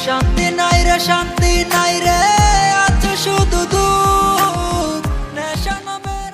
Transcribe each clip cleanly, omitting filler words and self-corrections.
শান্তি নাই রে, শান্তি নাই রে, আছে শুধু দুঃখ। নেশা নামের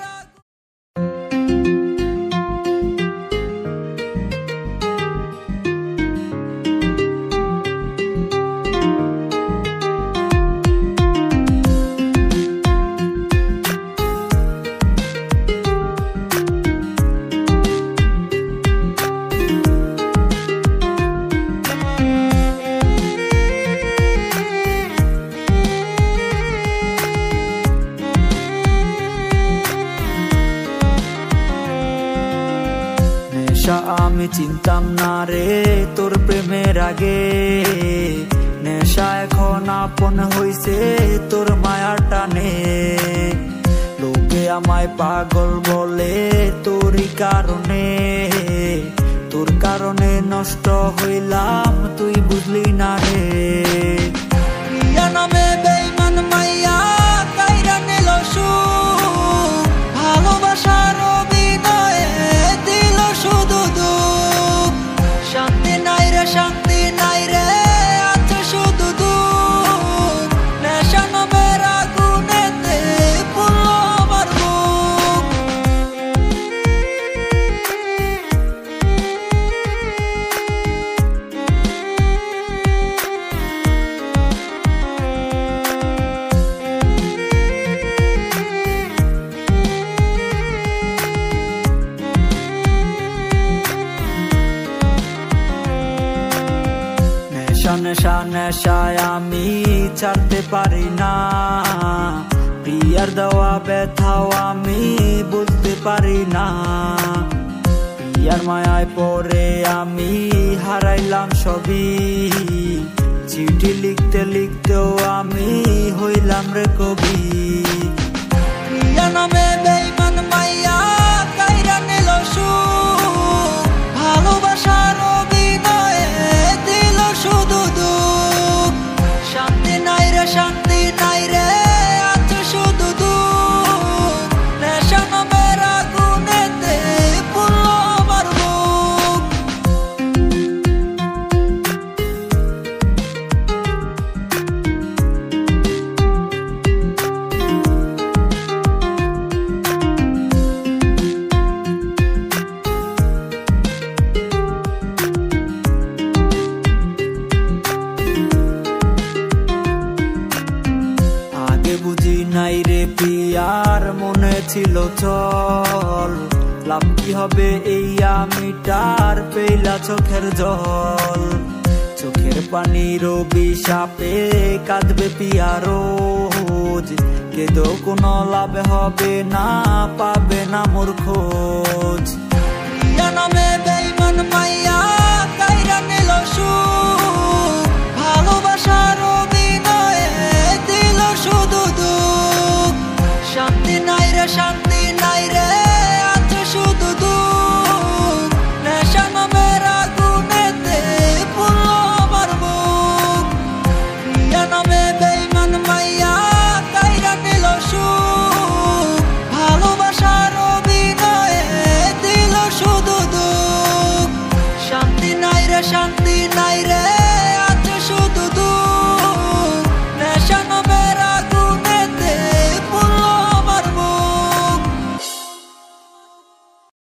আমি চিনতাম না রে তোর প্রেমের আগে, নেশা এখন আপন হইছে তোর মায়ার টানে। লোকে আমায় পাগল বলে তোরই কারণে, তোর কারণে নষ্ট হইলাম তুই বুঝলি না রে। প্রিয়া নামে বেঈমান মাইয়া কাইরা নিল সুখ, ভালোবাসার অভিনয়ে দিল শুধু দুঃখ। শান্তি নাই রে, শান্তি নাই রে, আছে শুধু দুঃখ। নেশা নামের আগুনেতে পুরো আমার বুক। নেশা নেশা নেশায় আমি ছাড়তে পারি না, প্রিয়ার দেওয়া ব্যথাও আমি বুঝতে পারি না। প্রিয়ার মায়ায় পড়ে আমি হারাইলাম সবই, চিঠি লিখতে লিখতেও আমি হইলাম রে কবি। প্রিয়া নামে বেঈমান মাইয়া কাইরা নিল সুখ, ভালোবাসার অভিনয়ে দিল শুধু দুঃখ। শান্তি নাই রে, শান্তি নাই রে, আছে শুধু দুঃখ। নেশা নামের আগুনেতে পুরো আমার বুক। বুঝি নাই রে প্রিয়ার মনে ছিল চল, লাভ কি হবে এই আমিটার পেলা চোখের জল। চোখের পানির অভিশাপে কাঁদবে প্রিয়া রোজ, কেঁদো কোনো লাভ হবে না, পাবে না মোর খোঁজ। প্রিয়া নামে বেঈমান মাইয়া